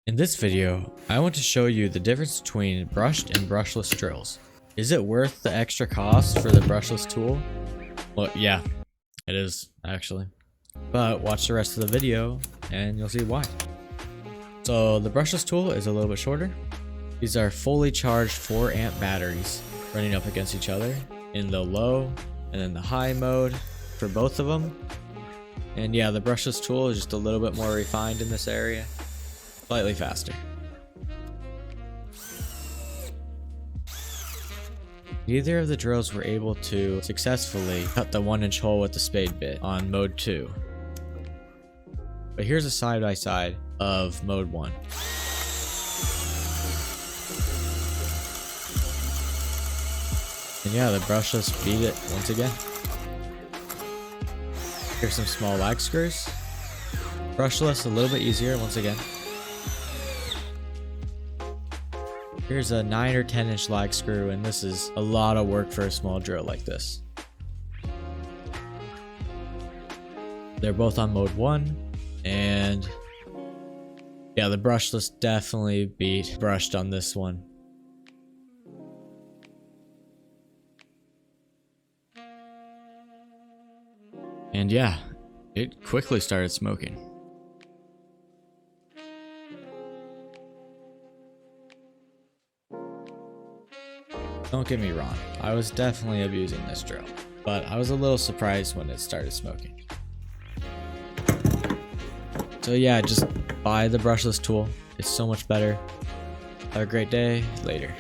In this video, I want to show you the difference between brushed and brushless drills. Is it worth the extra cost for the brushless tool? Well, yeah, it is actually. But watch the rest of the video and you'll see why. So the brushless tool is a little bit shorter. These are fully charged 4 amp batteries running up against each other in the low and then the high mode for both of them. And yeah, the brushless tool is just a little bit more refined in this area. Slightly faster. Neither of the drills were able to successfully cut the 1-inch hole with the spade bit on mode 2. But here's a side-by-side of mode 1. And yeah, the brushless beat it once again. Here's some small lag screws. Brushless a little bit easier once again. Here's a 9 or 10-inch lag screw, and this is a lot of work for a small drill like this. They're both on mode 1, and yeah, the brushless definitely beat brushed on this one. And yeah, it quickly started smoking. Don't get me wrong, I was definitely abusing this drill, but I was a little surprised when it started smoking. So yeah, just buy the brushless tool. It's so much better. Have a great day. Later.